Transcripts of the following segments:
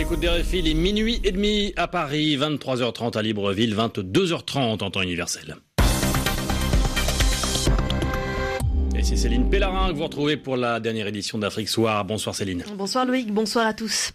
l'écoute des RFI, il est minuit et demi à Paris, 23h30 à Libreville, 22h30 en temps universel. Et c'est Céline Pellarin que vous retrouvez pour la dernière édition d'Afrique Soir. Bonsoir Céline. Bonsoir Loïc, bonsoir à tous.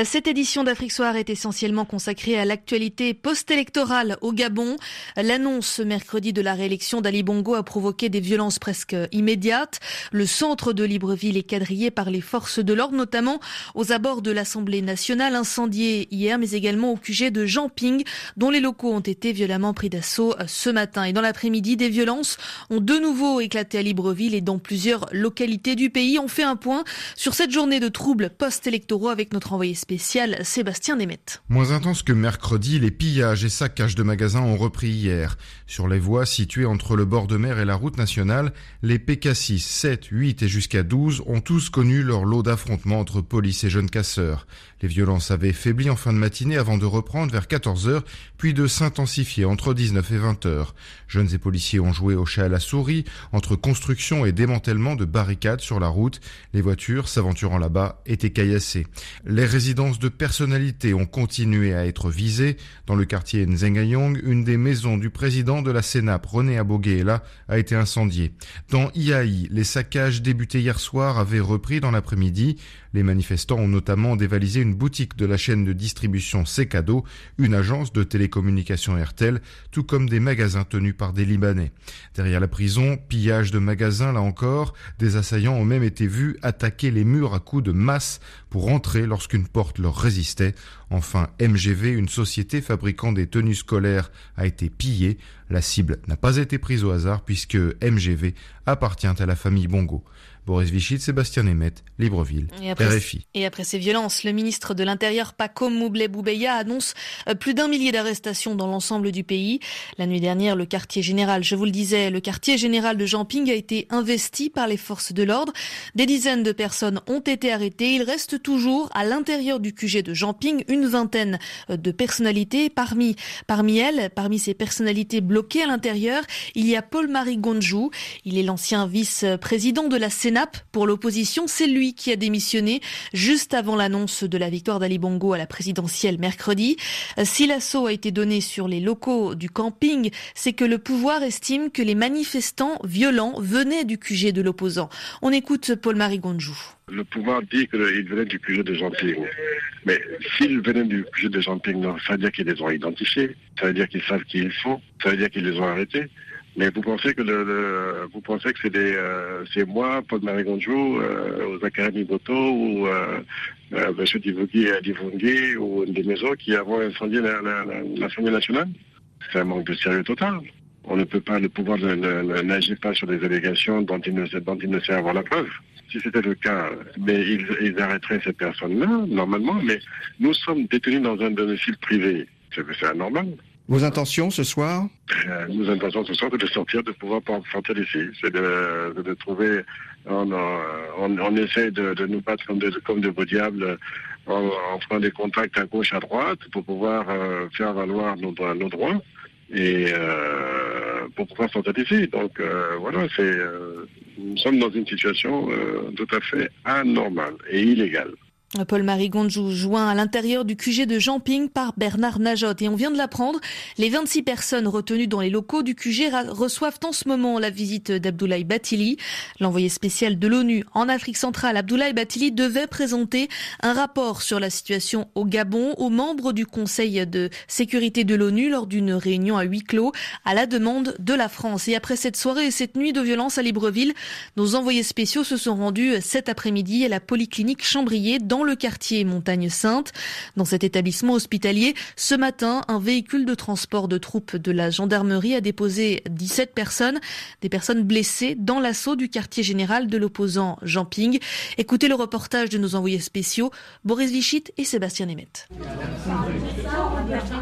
Cette édition d'Afrique Soir est essentiellement consacrée à l'actualité post-électorale au Gabon. L'annonce ce mercredi de la réélection d'Ali Bongo a provoqué des violences presque immédiates. Le centre de Libreville est quadrillé par les forces de l'ordre, notamment aux abords de l'Assemblée nationale, incendiée hier, mais également au QG de Jamping, dont les locaux ont été violemment pris d'assaut ce matin. Et dans l'après-midi, des violences ont de nouveau éclaté à Libreville et dans plusieurs localités du pays. On fait un point sur cette journée de troubles post-électoraux avec notre envoyé spécial Sébastien Nemeth. Moins intense que mercredi, les pillages et saccages de magasins ont repris hier. Sur les voies situées entre le bord de mer et la route nationale, les PK6, 7, 8 et jusqu'à 12 ont tous connu leur lot d'affrontements entre police et jeunes casseurs. Les violences avaient faibli en fin de matinée avant de reprendre vers 14h, puis de s'intensifier entre 19 et 20h. Jeunes et policiers ont joué au chat à la souris, entre construction et démantèlement de barricades sur la route. Les voitures s'aventurant là-bas étaient caillassées. Les résidences de personnalités ont continué à être visées. Dans le quartier Nzengayong, une des maisons du président de la CENAP, René Aboguéela, a été incendiée. Dans Iaï, les saccages débutés hier soir avaient repris dans l'après-midi. Les manifestants ont notamment dévalisé une boutique de la chaîne de distribution Secado, une agence de télécommunications Airtel, tout comme des magasins tenus par des Libanais. Derrière la prison, pillage de magasins là encore, des assaillants ont même été vus attaquer les murs à coups de masse pour entrer lorsqu'une porte leur résistait. Enfin, MGV, une société fabriquant des tenues scolaires, a été pillée. La cible n'a pas été prise au hasard puisque MGV appartient à la famille Bongo. Boris Vichit, Sébastien Nemeth, Libreville, RFI. Et après ces violences, le ministre de l'Intérieur, Paco Moublé Boubeya, annonce plus d'1 millier d'arrestations dans l'ensemble du pays. La nuit dernière, le quartier général, je vous le disais, le quartier général de Jamping a été investi par les forces de l'ordre. Des dizaines de personnes ont été arrêtées. Il reste toujours à l'intérieur du QG de Jamping une vingtaine de personnalités. Parmi ces personnalités bloquées à l'intérieur, il y a Paul-Marie Gondjou. Il est l'ancien vice-président de la CENAP pour l'opposition. C'est lui qui a démissionné juste avant l'annonce de la victoire d'Ali Bongo à la présidentielle mercredi. Si l'assaut a été donné sur les locaux du camping, c'est que le pouvoir estime que les manifestants violents venaient du QG de l'opposant. On écoute Paul-Marie Gondjou. Le pouvoir dit qu'ils venaient du QG de Jamping. Mais s'ils venaient du QG de Jamping, ça veut dire qu'ils les ont identifiés, ça veut dire qu'ils savent qui ils sont, ça veut dire qu'ils les ont arrêtés. Mais vous pensez que c'est moi, Paul-Marie Gondjou, Zachary Miboto ou M. Divungi ou des maisons qui avons incendié l'Assemblée nationale? C'est un manque de sérieux total. On ne peut pas, le pouvoir n'agit pas sur des allégations dont il ne sait avoir la preuve. Si c'était le cas, mais ils arrêteraient ces personnes-là, normalement, mais nous sommes détenus dans un domicile privé. C'est anormal. Vos intentions ce soir? Nos intentions ce soir, c'est de sortir, de pouvoir sortir d'ici. C'est de trouver, on essaie de nous battre comme de beaux diables en prenant des contacts à gauche, à droite, pour pouvoir faire valoir nos droits et pour pouvoir sortir d'ici. Donc voilà, nous sommes dans une situation tout à fait anormale et illégale. Paul-Marie Gondjou joint à l'intérieur du QG de Jamping par Bernard Najot. Et on vient de l'apprendre, les 26 personnes retenues dans les locaux du QG reçoivent en ce moment la visite d'Abdoulaye Bathily. L'envoyé spécial de l'ONU en Afrique centrale, Abdoulaye Bathily, devait présenter un rapport sur la situation au Gabon aux membres du Conseil de sécurité de l'ONU lors d'une réunion à huis clos à la demande de la France. Et après cette soirée et cette nuit de violence à Libreville, nos envoyés spéciaux se sont rendus cet après-midi à la polyclinique Chambrier dans le quartier Montagne-Sainte. Dans cet établissement hospitalier, ce matin, un véhicule de transport de troupes de la gendarmerie a déposé 17 personnes, des personnes blessées dans l'assaut du quartier général de l'opposant Jamping. Écoutez le reportage de nos envoyés spéciaux, Boris Vichit et Sébastien Nemeth.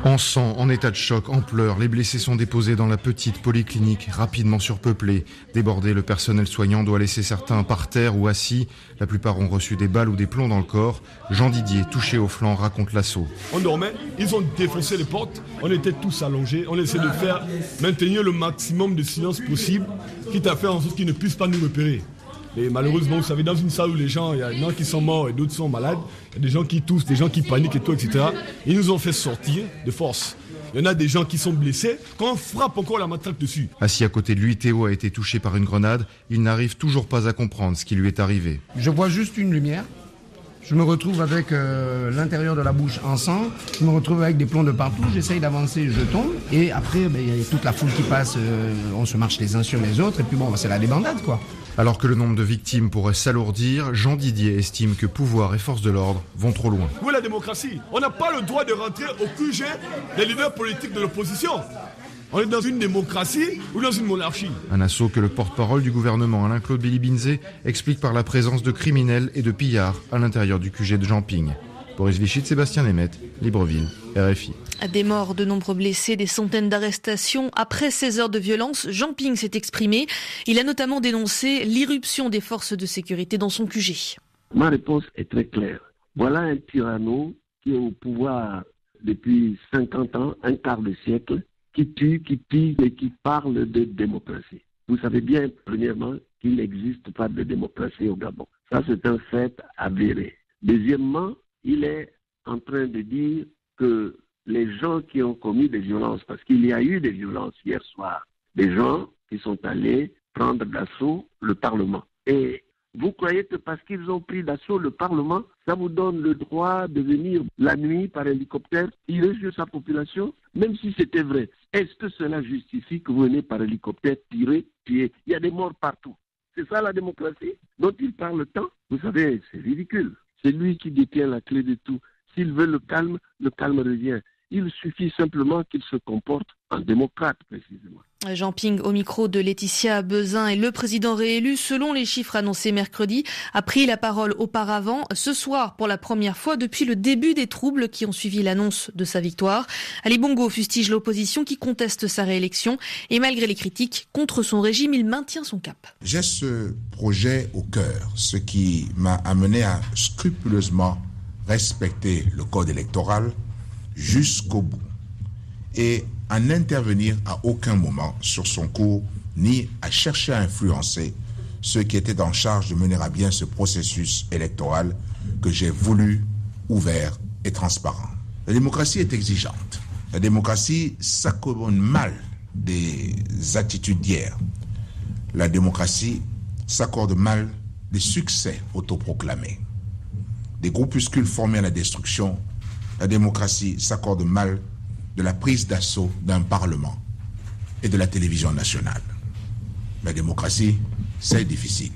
En sang, en état de choc, en pleurs, les blessés sont déposés dans la petite polyclinique, rapidement surpeuplée. Débordé, le personnel soignant doit laisser certains par terre ou assis. La plupart ont reçu des balles ou des plombs dans le corps. Jean Didier, touché au flanc, raconte l'assaut. On dormait, ils ont défoncé les portes, on était tous allongés, on essaie de maintenir le maximum de silence possible, quitte à faire en sorte qu'ils ne puissent pas nous repérer. Et malheureusement, vous savez, dans une salle où les gens, il y a des gens qui sont morts et d'autres sont malades, il y a des gens qui toussent, des gens qui paniquent et tout, etc. Ils nous ont fait sortir de force. Il y en a des gens qui sont blessés, quand on frappe encore la matraque dessus. Assis à côté de lui, Théo a été touché par une grenade. Il n'arrive toujours pas à comprendre ce qui lui est arrivé. Je vois juste une lumière. Je me retrouve avec l'intérieur de la bouche en sang. Je me retrouve avec des plombs de partout. J'essaye d'avancer, je tombe. Et après, il y a toute la foule qui passe. On se marche les uns sur les autres. Et puis bon, c'est la débandade, quoi. Alors que le nombre de victimes pourrait s'alourdir, Jean Didier estime que pouvoir et forces de l'ordre vont trop loin. Où est la démocratie? On n'a pas le droit de rentrer au QG des leaders politiques de l'opposition. On est dans une démocratie ou dans une monarchie. Un assaut que le porte-parole du gouvernement, Alain-Claude Bilibinzé, explique par la présence de criminels et de pillards à l'intérieur du QG de Jamping. Boris Vichit, Sébastien Nemeth, Libreville, RFI. Des morts, de nombreux blessés, des centaines d'arrestations. Après 16 heures de violence, Jamping s'est exprimé. Il a notamment dénoncé l'irruption des forces de sécurité dans son QG. Ma réponse est très claire. Voilà un tyranno qui est au pouvoir depuis 50 ans, un quart de siècle, qui tue, qui pille et qui parle de démocratie. Vous savez bien, premièrement, qu'il n'existe pas de démocratie au Gabon. Ça, c'est un fait avéré. Deuxièmement, il est en train de dire que les gens qui ont commis des violences, parce qu'il y a eu des violences hier soir, des gens qui sont allés prendre d'assaut le Parlement. Et vous croyez que parce qu'ils ont pris d'assaut le Parlement, ça vous donne le droit de venir la nuit par hélicoptère tirer sur sa population? Même si c'était vrai, est-ce que cela justifie que vous venez par hélicoptère tirer, tuer? Il y a des morts partout. C'est ça la démocratie dont il parle tant? Vous savez, c'est ridicule. C'est lui qui détient la clé de tout. S'il veut le calme revient. Il suffit simplement qu'il se comporte en démocrate, précisément. Jamping au micro de Laetitia Bezin et le président réélu, selon les chiffres annoncés mercredi, a pris la parole auparavant ce soir pour la première fois depuis le début des troubles qui ont suivi l'annonce de sa victoire. Ali Bongo fustige l'opposition qui conteste sa réélection et malgré les critiques contre son régime, il maintient son cap. J'ai ce projet au cœur, ce qui m'a amené à scrupuleusement respecter le code électoral jusqu'au bout et à n'intervenir à aucun moment sur son cours ni à chercher à influencer ceux qui étaient en charge de mener à bien ce processus électoral que j'ai voulu ouvert et transparent. La démocratie est exigeante. La démocratie s'accommode mal des attitudes d'hier. La démocratie s'accorde mal des succès autoproclamés. Des groupuscules formés à la destruction, la démocratie s'accorde mal de la prise d'assaut d'un Parlement et de la télévision nationale. La démocratie, c'est difficile.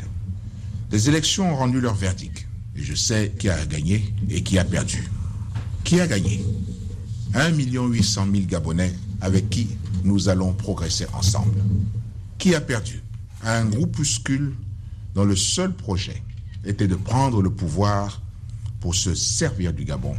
Les élections ont rendu leur verdict. Et je sais qui a gagné et qui a perdu. Qui a gagné? 1 800 000 Gabonais avec qui nous allons progresser ensemble. Qui a perdu? Un groupuscule dont le seul projet était de prendre le pouvoir pour se servir du Gabon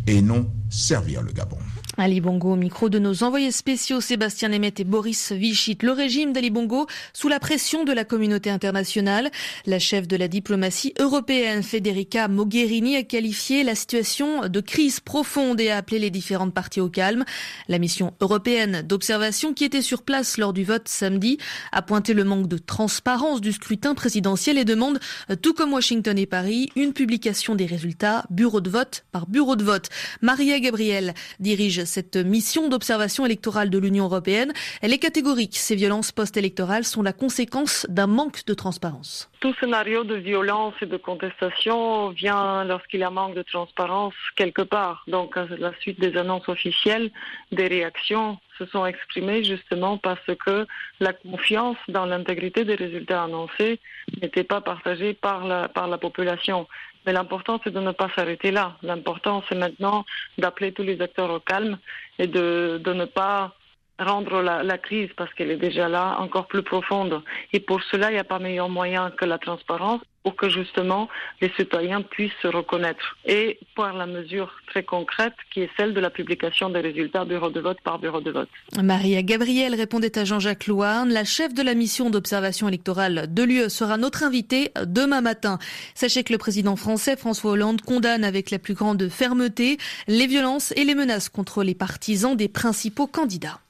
et non servir le Gabon. Ali Bongo au micro de nos envoyés spéciaux Sébastien Nemeth et Boris Vichit. Le régime d'Ali Bongo sous la pression de la communauté internationale. La chef de la diplomatie européenne, Federica Mogherini, a qualifié la situation de crise profonde et a appelé les différentes parties au calme. La mission européenne d'observation qui était sur place lors du vote samedi a pointé le manque de transparence du scrutin présidentiel et demande, tout comme Washington et Paris, une publication des résultats bureau de vote par bureau de vote. Maria Gabriel dirige cette mission d'observation électorale de l'Union européenne. Elle est catégorique. Ces violences post-électorales sont la conséquence d'un manque de transparence. Tout scénario de violence et de contestation vient lorsqu'il y a manque de transparence quelque part. Donc, à la suite des annonces officielles, des réactions se sont exprimées justement parce que la confiance dans l'intégrité des résultats annoncés n'était pas partagée par la population. Mais l'important, c'est de ne pas s'arrêter là. L'important, c'est maintenant d'appeler tous les acteurs au calme et de ne pas rendre la crise, parce qu'elle est déjà là, encore plus profonde. Et pour cela, il n'y a pas meilleur moyen que la transparence pour que justement les citoyens puissent se reconnaître. Et par la mesure très concrète qui est celle de la publication des résultats bureau de vote par bureau de vote. Maria Gabriel répondait à Jean-Jacques Louarn. La chef de la mission d'observation électorale de l'UE sera notre invitée demain matin. Sachez que le président français François Hollande condamne avec la plus grande fermeté les violences et les menaces contre les partisans des principaux candidats.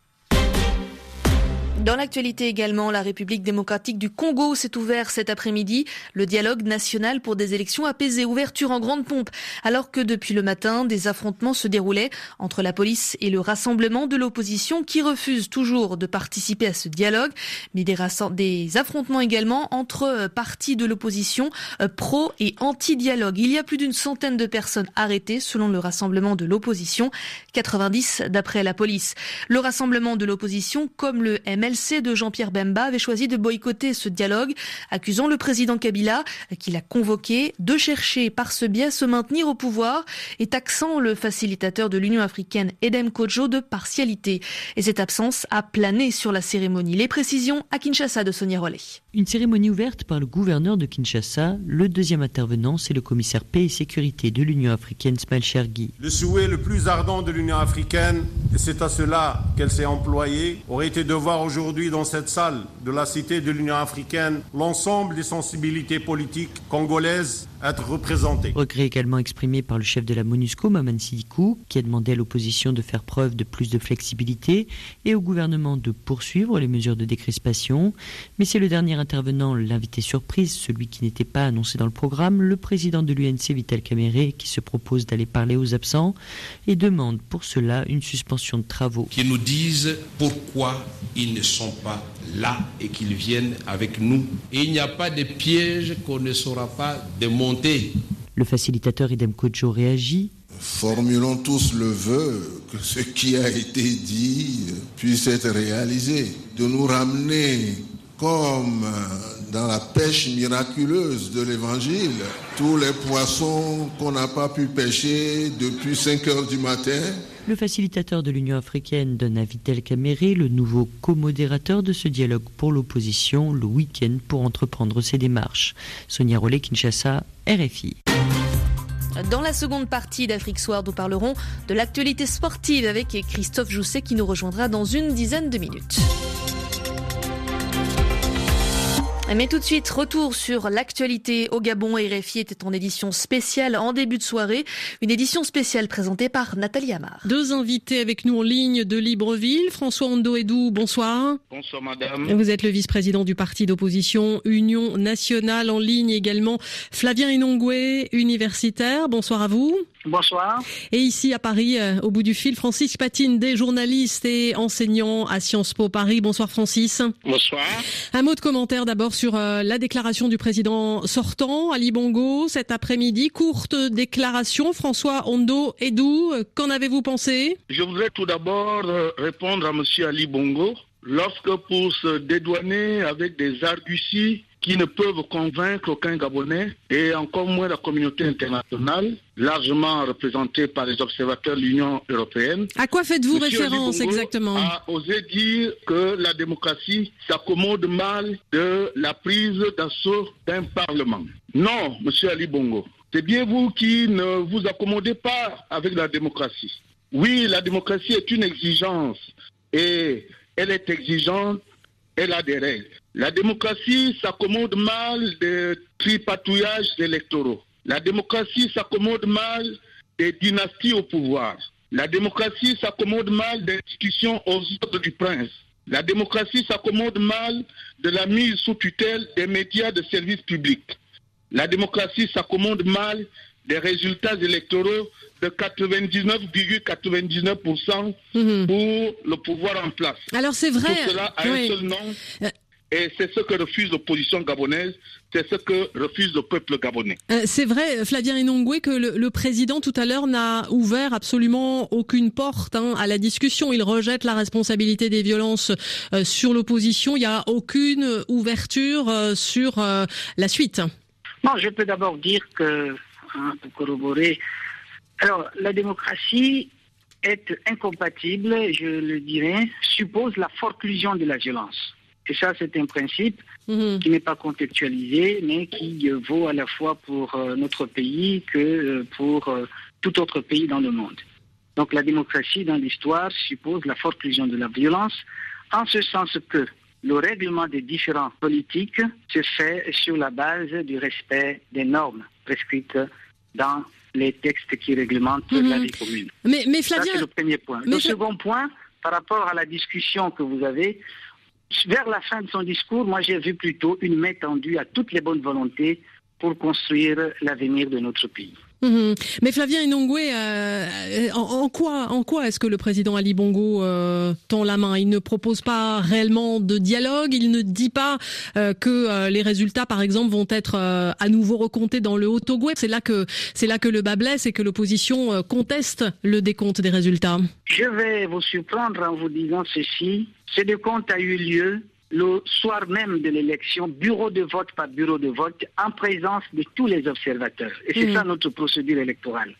Dans l'actualité également, la République démocratique du Congo s'est ouverte cet après-midi. Le dialogue national pour des élections apaisées, ouverture en grande pompe. Alors que depuis le matin, des affrontements se déroulaient entre la police et le rassemblement de l'opposition qui refuse toujours de participer à ce dialogue. Mais des affrontements également entre partis de l'opposition pro et anti-dialogue. Il y a plus d'une centaine de personnes arrêtées selon le rassemblement de l'opposition, 90 d'après la police. Le rassemblement de l'opposition, comme le MLC de Jean-Pierre Bemba, avait choisi de boycotter ce dialogue, accusant le président Kabila, qui l'a convoqué, de chercher par ce biais se maintenir au pouvoir et taxant le facilitateur de l'Union africaine Edem Kodjo de partialité. Et cette absence a plané sur la cérémonie. Les précisions à Kinshasa de Sonia Rollet. Une cérémonie ouverte par le gouverneur de Kinshasa. Le deuxième intervenant, c'est le commissaire paix et sécurité de l'Union africaine, Smail Chergui. Le souhait le plus ardent de l'Union africaine, et c'est à cela qu'elle s'est employée, aurait été de voir aujourd'hui dans cette salle de la Cité de l'Union africaine l'ensemble des sensibilités politiques congolaises être représentées. Regret également exprimé par le chef de la MONUSCO, Maman Sidikou, qui a demandé à l'opposition de faire preuve de plus de flexibilité et au gouvernement de poursuivre les mesures de décrispation. Mais c'est le dernier intervenant, l'invité surprise, celui qui n'était pas annoncé dans le programme, le président de l'UNC, Vital Kamerhe, qui se propose d'aller parler aux absents et demande pour cela une suspension de travaux. Qui nous disent pourquoi ils ne sont pas là et qu'ils viennent avec nous. Et il n'y a pas de piège qu'on ne saura pas démonter. Le facilitateur Edem Kodjo réagit. Formulons tous le vœu que ce qui a été dit puisse être réalisé, de nous ramener comme dans la pêche miraculeuse de l'évangile, tous les poissons qu'on n'a pas pu pêcher depuis 5 heures du matin. Le facilitateur de l'Union africaine donne à Vital Kamerhe, le nouveau co-modérateur de ce dialogue pour l'opposition, le week-end pour entreprendre ses démarches. Sonia Rollet, Kinshasa, RFI. Dans la seconde partie d'Afrique Soir, nous parlerons de l'actualité sportive avec Christophe Jousset qui nous rejoindra dans une dizaine de minutes. Mais tout de suite, retour sur l'actualité au Gabon. RFI était en édition spéciale en début de soirée. Une édition spéciale présentée par Nathalie Amar. Deux invités avec nous en ligne de Libreville. François Ondo-Edou, bonsoir. Bonsoir madame. Vous êtes le vice-président du parti d'opposition Union Nationale. En ligne également Flavien Enongwe, universitaire. Bonsoir à vous. Bonsoir. Et ici à Paris, au bout du fil, Francis Patine, journaliste et enseignant à Sciences Po Paris. Bonsoir Francis. Bonsoir. Un mot de commentaire d'abord sur la déclaration du président sortant, Ali Bongo, cet après-midi. Courte déclaration. François Ondo-Edou, qu'en avez-vous pensé ? Je voudrais tout d'abord répondre à monsieur Ali Bongo. Lorsque pour se dédouaner avec des arguties qui ne peuvent convaincre aucun Gabonais et encore moins la communauté internationale, largement représentée par les observateurs de l'Union européenne. À quoi faites-vous Monsieur référence exactement ? A osé dire que la démocratie s'accommode mal de la prise d'assaut d'un parlement. Non, monsieur Ali Bongo, c'est bien vous qui ne vous accommodez pas avec la démocratie. Oui, la démocratie est une exigence et elle est exigeante, elle a des règles. La démocratie s'accommode mal des tripatouillages électoraux. La démocratie s'accommode mal des dynasties au pouvoir. La démocratie s'accommode mal des institutions aux ordres du prince. La démocratie s'accommode mal de la mise sous tutelle des médias de service public. La démocratie s'accommode mal des résultats électoraux de 99,99% pour le pouvoir en place. Alors c'est vrai. Tout cela a un seul nom. Et c'est ce que refuse l'opposition gabonaise, c'est ce que refuse le peuple gabonais. C'est vrai, Flavien Enongwe, que le président tout à l'heure n'a ouvert absolument aucune porte à la discussion. Il rejette la responsabilité des violences sur l'opposition. Il n'y a aucune ouverture sur la suite. Non, je peux d'abord dire que, pour corroborer, alors la démocratie est incompatible, je le dirais, suppose la forclusion de la violence. Et ça, c'est un principe qui n'est pas contextualisé, mais qui vaut à la fois pour notre pays que pour tout autre pays dans le monde. Donc la démocratie, dans l'histoire, suppose la forclusion de la violence, en ce sens que le règlement des différends politiques se fait sur la base du respect des normes prescrites dans les textes qui réglementent la vie commune. Mais Flavien... Ça, c'est le premier point. Le second point, par rapport à la discussion que vous avez, Vers la fin de son discours, moi j'ai vu plutôt une main tendue à toutes les bonnes volontés pour construire l'avenir de notre pays. Mais Flavien Enongwe, en quoi est-ce que le président Ali Bongo tend la main? Il ne propose pas réellement de dialogue, il ne dit pas que les résultats, par exemple, vont être à nouveau recomptés dans le Haut-Ogooué. C'est là que le bas blesse et que l'opposition conteste le décompte des résultats. Je vais vous surprendre en vous disant ceci. Ce décompte a eu lieu le soir même de l'élection, bureau de vote par bureau de vote, en présence de tous les observateurs. Et c'est ça notre procédure électorale.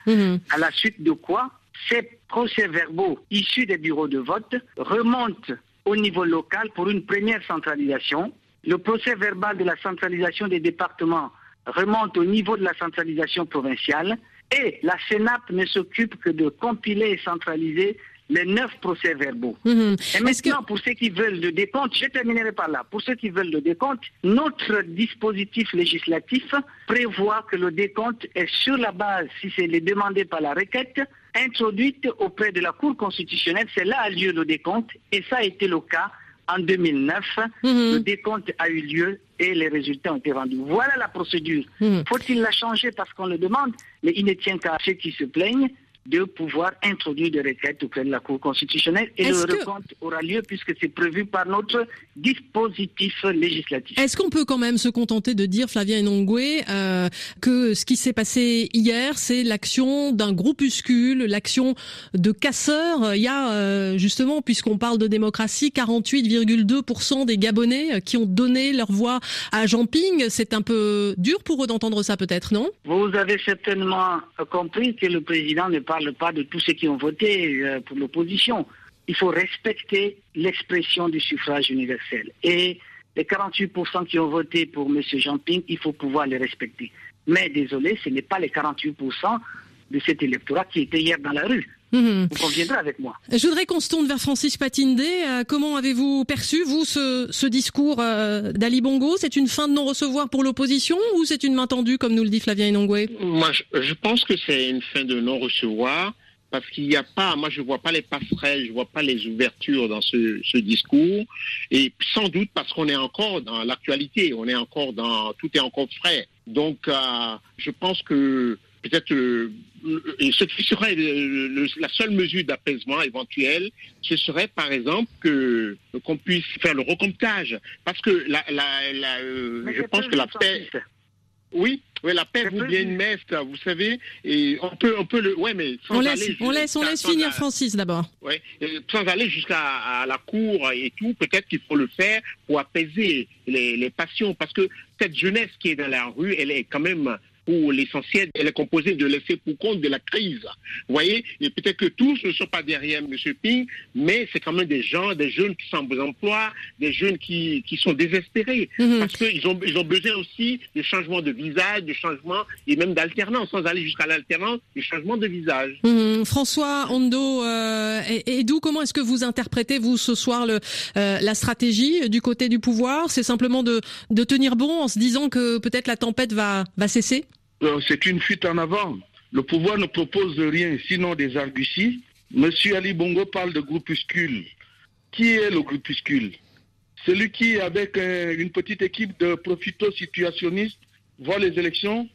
À la suite de quoi, ces procès-verbaux issus des bureaux de vote remontent au niveau local pour une première centralisation. Le procès-verbal de la centralisation des départements remonte au niveau de la centralisation provinciale. Et la CENAP ne s'occupe que de compiler et centraliser les 9 procès-verbaux. Et maintenant, pour ceux qui veulent le décompte, je terminerai par là, pour ceux qui veulent le décompte, notre dispositif législatif prévoit que le décompte est sur la base, si c'est demandé par la requête, introduite auprès de la Cour constitutionnelle. C'est là a lieu le décompte, et ça a été le cas en 2009. Le décompte a eu lieu et les résultats ont été rendus. Voilà la procédure. Faut-il la changer parce qu'on le demande? Mais il ne tient qu'à ceux qui se plaignent de pouvoir introduire des requêtes auprès de la Cour constitutionnelle et le recompte aura lieu puisque c'est prévu par notre dispositif législatif. Est-ce qu'on peut quand même se contenter de dire, Flavien Enongwe, que ce qui s'est passé hier, c'est l'action d'un groupuscule, l'action de casseurs? Il y a justement, puisqu'on parle de démocratie, 48,2% des Gabonais qui ont donné leur voix à Jean Ping. C'est un peu dur pour eux d'entendre ça peut-être, non? Vous avez certainement compris que le président ne parle pas de tous ceux qui ont voté pour l'opposition. Il faut respecter l'expression du suffrage universel. Et les 48% qui ont voté pour M. Jean Ping, il faut pouvoir les respecter. Mais désolé, ce n'est pas les 48% de cet électorat qui était hier dans la rue. Vous conviendrez avec moi. Je voudrais qu'on se tourne vers Francis Patindé. Comment avez-vous perçu, vous, ce discours d'Ali Bongo? C'est une fin de non-recevoir pour l'opposition ou c'est une main tendue, comme nous le dit Flavien Enongwe? Moi, je pense que c'est une fin de non-recevoir parce qu'il n'y a pas, moi je vois pas les passerelles, je vois pas les ouvertures dans ce discours, et sans doute parce qu'on est encore dans l'actualité, tout est encore frais. Donc, je pense que peut-être et ce qui serait la seule mesure d'apaisement éventuelle, ce serait par exemple qu'on puisse faire le recomptage, parce que je pense que la paix, oui, la paix vaut bien une messe, vous savez, et on peut le, mais sans on laisse finir Francis d'abord. Ouais, sans aller jusqu'à la cour et tout, peut-être qu'il faut le faire pour apaiser les passions, parce que cette jeunesse qui est dans la rue, elle est quand même, pour l'essentiel, elle est composée de laisser pour compte de la crise. Vous voyez, et peut-être que tous ne sont pas derrière M. Ping, mais c'est quand même des jeunes qui sont en emploi, des jeunes qui sont désespérés, parce qu'ils ont besoin aussi de changement de visage, de changement et même d'alternance, sans aller jusqu'à l'alternance, de changement de visage. François Ondo, et d'où, comment est-ce que vous interprétez, vous, ce soir, la stratégie du côté du pouvoir? C'est simplement de tenir bon en se disant que peut-être la tempête va cesser? C'est une fuite en avant. Le pouvoir ne propose rien, sinon des arguties. Monsieur Ali Bongo parle de groupuscule. Qui est le groupuscule? Celui qui, avec une petite équipe de profito-situationnistes, voit les élections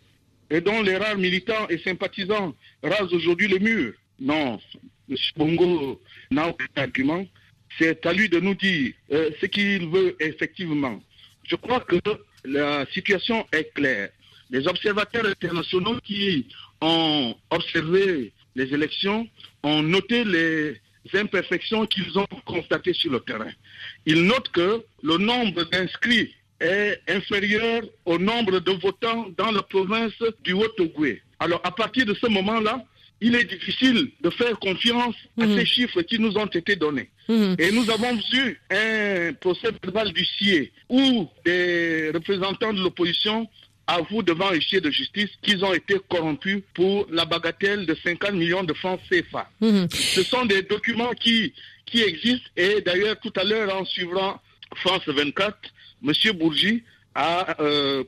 et dont les rares militants et sympathisants rasent aujourd'hui le mur. Non, monsieur Bongo n'a aucun argument. C'est à lui de nous dire ce qu'il veut effectivement. Je crois que la situation est claire. Les observateurs internationaux qui ont observé les élections ont noté les imperfections qu'ils ont constatées sur le terrain. Ils notent que le nombre d'inscrits est inférieur au nombre de votants dans la province du Haut-Ogooué. Alors, à partir de ce moment-là, il est difficile de faire confiance à ces chiffres qui nous ont été donnés. Et nous avons vu un procès verbal du CIE où des représentants de l'opposition avouent devant un huissier de justice qu'ils ont été corrompus pour la bagatelle de 50 millions de francs CFA. Ce sont des documents qui existent, et d'ailleurs tout à l'heure en suivant France 24, M. Bourgi a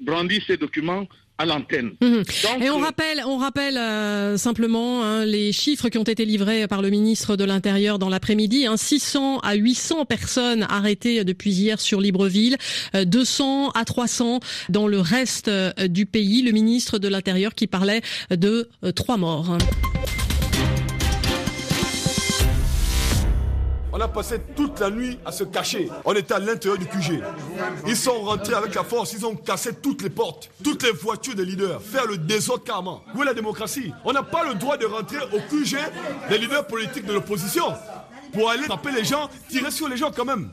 brandi ces documents à l'antenne. Donc, et on rappelle simplement les chiffres qui ont été livrés par le ministre de l'Intérieur dans l'après-midi. 600 à 800 personnes arrêtées depuis hier sur Libreville, 200 à 300 dans le reste du pays. Le ministre de l'Intérieur qui parlait de 3 morts. On a passé toute la nuit à se cacher. On était à l'intérieur du QG. Ils sont rentrés avec la force, ils ont cassé toutes les portes, toutes les voitures des leaders, faire le désordre carrément. Où est la démocratie? On n'a pas le droit de rentrer au QG des leaders politiques de l'opposition pour aller frapper les gens, tirer sur les gens quand même.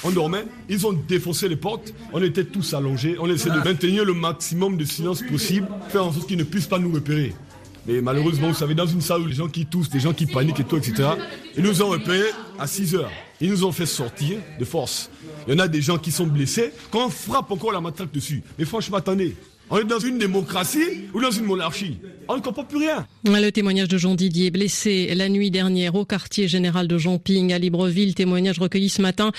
On dormait, ils ont défoncé les portes, on était tous allongés, on essaie de maintenir le maximum de silence possible, faire en sorte qu'ils ne puissent pas nous repérer. Mais malheureusement, vous savez, dans une salle où les gens qui toussent, des gens qui paniquent et tout, etc., ils nous ont repérés à 6 heures. Ils nous ont fait sortir de force. Il y en a des gens qui sont blessés, quand on frappe encore la matraque dessus. Mais franchement, attendez, on est dans une démocratie ou dans une monarchie? On ne comprend plus rien. Le témoignage de Jean Didier, blessé la nuit dernière au quartier général de Jamping à Libreville. Témoignage recueilli ce matin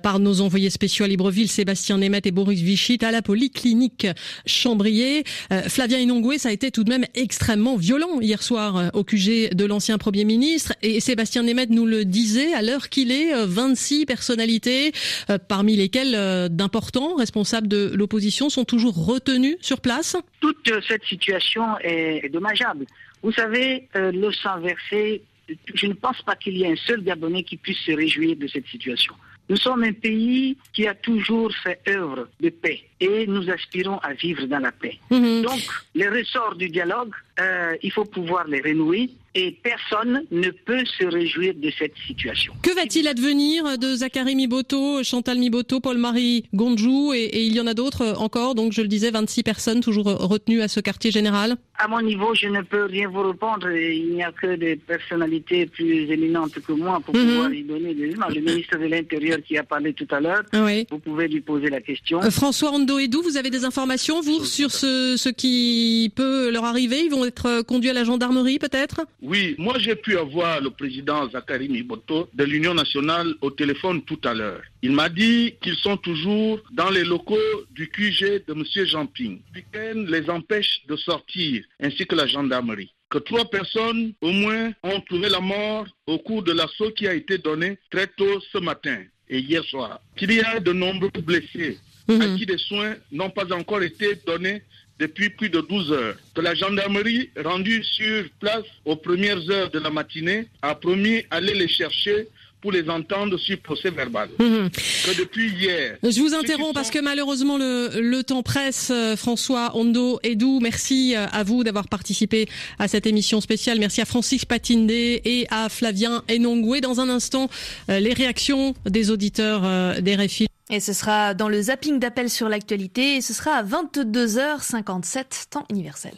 par nos envoyés spéciaux à Libreville, Sébastien Nemeth et Boris Vichit, à la polyclinique Chambrier. Flavien Inongoué, ça a été tout de même extrêmement violent hier soir au QG de l'ancien Premier ministre. Et Sébastien Nemeth nous le disait, à l'heure qu'il est, 26 personnalités, parmi lesquelles d'importants responsables de l'opposition sont toujours retenus sur place. Toute cette situation est dommageable. Vous savez, le sang versé, je ne pense pas qu'il y ait un seul Gabonais qui puisse se réjouir de cette situation. Nous sommes un pays qui a toujours fait œuvre de paix et nous aspirons à vivre dans la paix. Donc, les ressorts du dialogue, il faut pouvoir les renouer et personne ne peut se réjouir de cette situation. Que va-t-il advenir de Zachary Miboto, Chantal Miboto, Paul-Marie Gondjou et il y en a d'autres encore, donc je le disais, 26 personnes toujours retenues à ce quartier général? À mon niveau, je ne peux rien vous répondre. Il n'y a que des personnalités plus éminentes que moi pour pouvoir y donner des éléments. Le ministre de l'Intérieur qui a parlé tout à l'heure, vous pouvez lui poser la question. François Ndoédou, vous avez des informations, vous, sur ce qui peut leur arriver? Ils vont être conduits à la gendarmerie, peut-être? Oui, moi j'ai pu avoir le président Zachary Miboto de l'Union nationale au téléphone tout à l'heure. Il m'a dit qu'ils sont toujours dans les locaux du QG de M. Jamping. Le week-end les empêche de sortir, ainsi que la gendarmerie. Que 3 personnes au moins ont trouvé la mort au cours de l'assaut qui a été donné très tôt ce matin et hier soir. Qu'il y a de nombreux blessés à qui des soins n'ont pas encore été donnés depuis plus de 12 heures. Que la gendarmerie, rendue sur place aux premières heures de la matinée, a promis d'aller les chercher pour les entendre sur procès verbal. Que depuis hier... Je vous interromps parce que malheureusement le temps presse. François Ndoédou, merci à vous d'avoir participé à cette émission spéciale. Merci à Francis Patindé et à Flavien Inongoué. Dans un instant, les réactions des auditeurs d'RFI. Et ce sera dans le zapping d'appel sur l'actualité et ce sera à 22h57, temps universel.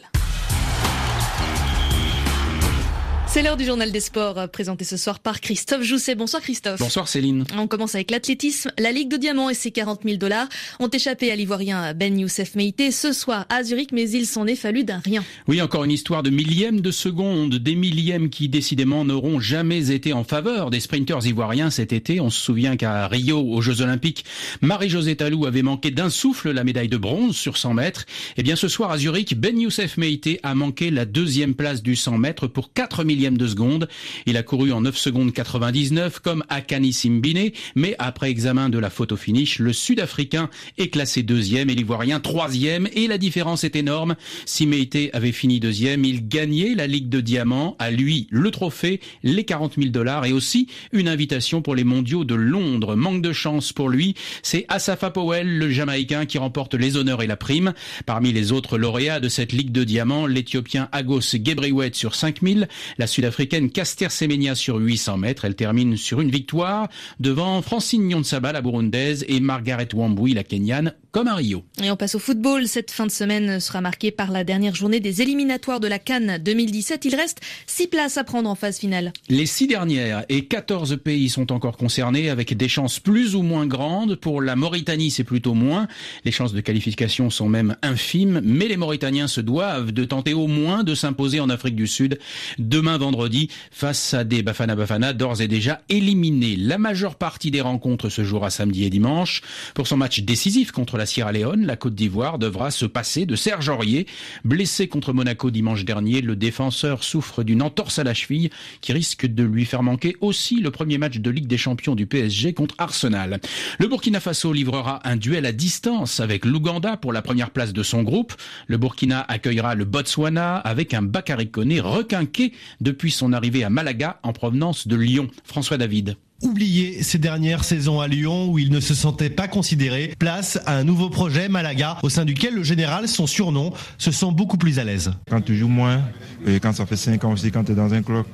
C'est l'heure du journal des sports, présenté ce soir par Christophe Jousset. Bonsoir Christophe. Bonsoir Céline. On commence avec l'athlétisme. La Ligue de Diamant et ses $40 000 ont échappé à l'Ivoirien Ben Youssef Meïté ce soir à Zurich, mais il s'en est fallu d'un rien. Oui, encore une histoire de millièmes de seconde, des millièmes qui décidément n'auront jamais été en faveur des sprinteurs ivoiriens cet été. On se souvient qu'à Rio, aux Jeux Olympiques, Marie-Josée Talou avait manqué d'un souffle la médaille de bronze sur 100 mètres. Eh bien, ce soir à Zurich, Ben Youssef Meïté a manqué la 2e place du 100 mètres pour 4 millièmes de seconde. Il a couru en 9 secondes 99 comme Akani Simbine, mais après examen de la photo finish, le Sud-Africain est classé 2e et l'Ivoirien 3e et la différence est énorme. Si Meïté avait fini 2e, il gagnait la Ligue de Diamant, à lui le trophée, les $40 000 et aussi une invitation pour les mondiaux de Londres. Manque de chance pour lui, c'est Asafa Powell, le Jamaïcain, qui remporte les honneurs et la prime. Parmi les autres lauréats de cette Ligue de Diamant, l'Éthiopien Agos Gebrewet sur 5000, la Sud-Africaine Caster Semenya sur 800 mètres. Elle termine sur une victoire devant Francine Nyonsaba, la Burundaise, et Margaret Wambui, la Kenyane, comme à Rio. Et on passe au football. Cette fin de semaine sera marquée par la dernière journée des éliminatoires de la CAN 2017. Il reste 6 places à prendre en phase finale. Les 6 dernières et 14 pays sont encore concernés avec des chances plus ou moins grandes. Pour la Mauritanie, c'est plutôt moins. Les chances de qualification sont même infimes, mais les Mauritaniens se doivent de tenter au moins de s'imposer en Afrique du Sud demain vendredi face à des Bafana Bafana d'ores et déjà éliminés. La majeure partie des rencontres se jouera samedi et dimanche. Pour son match décisif contre contre la Sierra Leone, la Côte d'Ivoire devra se passer de Serge Aurier. Blessé contre Monaco dimanche dernier, le défenseur souffre d'une entorse à la cheville qui risque de lui faire manquer aussi le premier match de Ligue des Champions du PSG contre Arsenal. Le Burkina Faso livrera un duel à distance avec l'Ouganda pour la première place de son groupe. Le Burkina accueillera le Botswana avec un Bakary Koné requinqué depuis son arrivée à Malaga en provenance de Lyon. François David. Oublié ces dernières saisons à Lyon où il ne se sentait pas considéré, place à un nouveau projet Malaga au sein duquel le général, son surnom, se sent beaucoup plus à l'aise. Quand tu joues moins, et quand ça fait 5 ans aussi, quand tu es dans un club,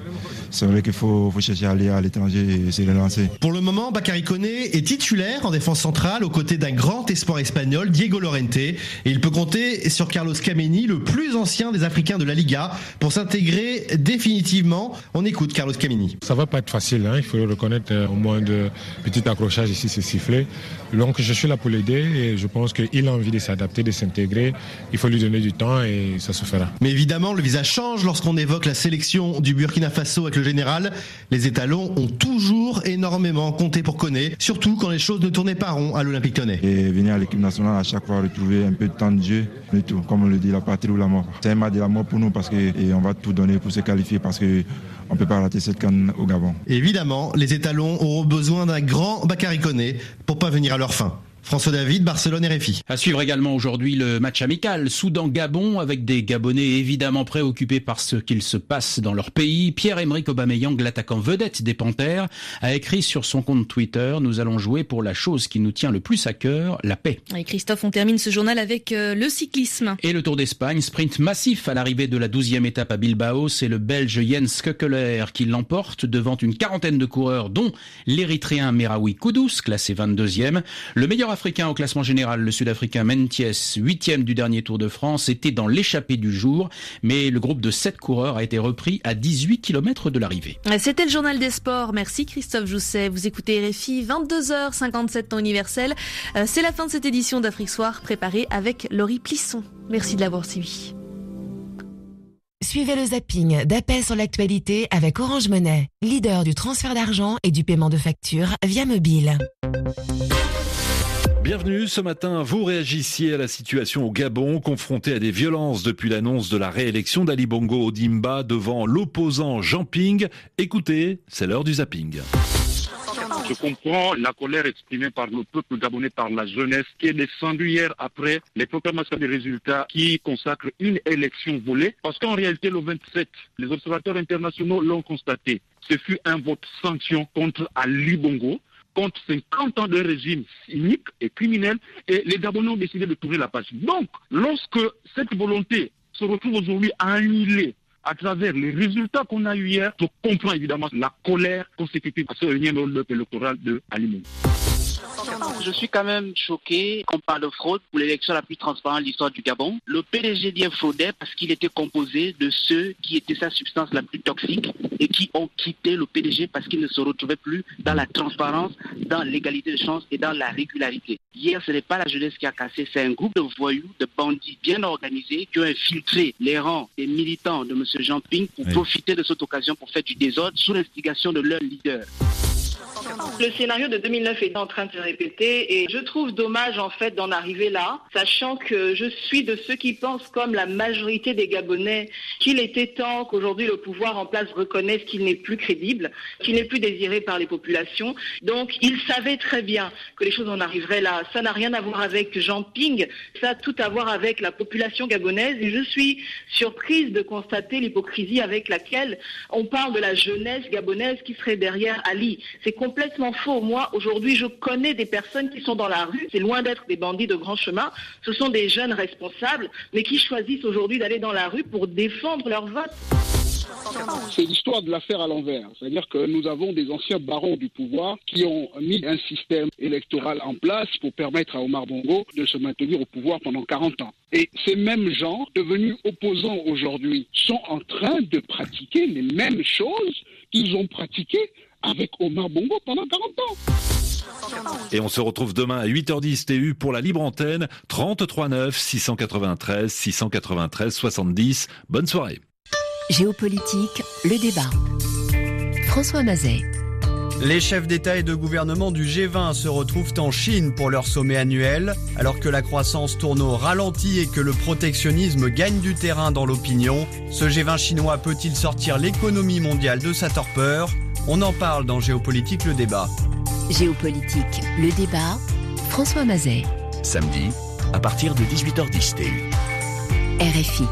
c'est vrai qu'il faut chercher à aller à l'étranger et essayer de lancer. Pour le moment, Bakary Koné est titulaire en défense centrale aux côtés d'un grand espoir espagnol, Diego Lorente, et il peut compter sur Carlos Kameni, le plus ancien des Africains de la Liga, pour s'intégrer définitivement. On écoute Carlos Kameni. Ça va pas être facile, il faut le reconnaître. Au moins de petits accrochages ici, c'est sifflé. Donc je suis là pour l'aider et je pense qu'il a envie de s'adapter, de s'intégrer. Il faut lui donner du temps et ça se fera. Mais évidemment, le visage change lorsqu'on évoque la sélection du Burkina Faso avec le général. Les étalons ont toujours énormément compté pour Koné, surtout quand les choses ne tournaient pas rond à l'Olympique Lyonnais. Et venir à l'équipe nationale, à chaque fois retrouver un peu de temps de jeu, mais tout, comme on le dit, la patrie ou la mort. C'est un match de la mort pour nous parce qu'on va tout donner pour se qualifier parce que on ne peut pas rater cette CAN au Gabon. Évidemment, les étalons auront besoin d'un grand Bakary Koné pour parvenir à leur fin. François David, Barcelone RFI. À suivre également aujourd'hui le match amical Soudan-Gabon avec des Gabonais évidemment préoccupés par ce qu'il se passe dans leur pays. Pierre-Emerick Aubameyang, l'attaquant vedette des Panthères, a écrit sur son compte Twitter: nous allons jouer pour la chose qui nous tient le plus à cœur, la paix. Et Christophe, on termine ce journal avec le cyclisme. Et le Tour d'Espagne, sprint massif à l'arrivée de la 12e étape à Bilbao. C'est le Belge Jens Keukeler qui l'emporte devant une quarantaine de coureurs, dont l'Érythréen Meraoui Koudous, classé 22e. Le meilleur africain au classement général, le Sud-Africain Meintjes, 8e du dernier Tour de France, était dans l'échappée du jour, mais le groupe de 7 coureurs a été repris à 18 km de l'arrivée. C'était le journal des sports. Merci Christophe Jousset. Vous écoutez RFI, 22h57 temps universel. C'est la fin de cette édition d'Afrique Soir préparée avec Laurie Plisson. Merci de l'avoir suivi. Suivez le zapping d'Appel sur l'actualité avec Orange Money, leader du transfert d'argent et du paiement de factures via mobile. Bienvenue, ce matin, vous réagissiez à la situation au Gabon, confronté à des violences depuis l'annonce de la réélection d'Ali Bongo Ondimba devant l'opposant Jean Ping. Écoutez, c'est l'heure du zapping. Je comprends la colère exprimée par le peuple gabonais, par la jeunesse, qui est descendue hier après les proclamations des résultats qui consacrent une élection volée. Parce qu'en réalité, le 27, les observateurs internationaux l'ont constaté. Ce fut un vote sanction contre Ali Bongo, contre 50 ans de régime cynique et criminel, et les Gabonais ont décidé de tourner la page. Donc, lorsque cette volonté se retrouve aujourd'hui annulée à travers les résultats qu'on a eu hier, je comprends évidemment la colère consécutive à ce énième hold-up électoral de Ali Bongo. Je suis quand même choqué qu'on parle de fraude pour l'élection la plus transparente de l'histoire du Gabon. Le PDG bien fraudait parce qu'il était composé de ceux qui étaient sa substance la plus toxique et qui ont quitté le PDG parce qu'ils ne se retrouvaient plus dans la transparence, dans l'égalité de chance et dans la régularité. Hier, ce n'est pas la jeunesse qui a cassé, c'est un groupe de voyous, de bandits bien organisés qui ont infiltré les rangs des militants de M. Jean Ping pour profiter de cette occasion pour faire du désordre sous l'instigation de leur leader. Le scénario de 2009 est en train de se répéter et je trouve dommage en fait d'en arriver là, sachant que je suis de ceux qui pensent comme la majorité des Gabonais qu'il était temps qu'aujourd'hui le pouvoir en place reconnaisse qu'il n'est plus crédible, qu'il n'est plus désiré par les populations. Donc ils savaient très bien que les choses en arriveraient là. Ça n'a rien à voir avec Jean Ping, ça a tout à voir avec la population gabonaise et je suis surprise de constater l'hypocrisie avec laquelle on parle de la jeunesse gabonaise qui serait derrière Ali. C'est complètement faux. Moi, aujourd'hui, je connais des personnes qui sont dans la rue. C'est loin d'être des bandits de grand chemin. Ce sont des jeunes responsables, mais qui choisissent aujourd'hui d'aller dans la rue pour défendre leur vote. C'est l'histoire de l'affaire à l'envers. C'est-à-dire que nous avons des anciens barons du pouvoir qui ont mis un système électoral en place pour permettre à Omar Bongo de se maintenir au pouvoir pendant 40 ans. Et ces mêmes gens, devenus opposants aujourd'hui, sont en train de pratiquer les mêmes choses qu'ils ont pratiquées avec Omar Bongo pendant 40 ans. Et on se retrouve demain à 8h10 TU pour la libre antenne, 33 9 693 693 70. Bonne soirée. Géopolitique, le débat. François Mazet. Les chefs d'État et de gouvernement du G20 se retrouvent en Chine pour leur sommet annuel. Alors que la croissance tourne au ralenti et que le protectionnisme gagne du terrain dans l'opinion, ce G20 chinois peut-il sortir l'économie mondiale de sa torpeur ? On en parle dans Géopolitique, le débat. Géopolitique, le débat, François Mazet. Samedi, à partir de 18h10 TU. RFI.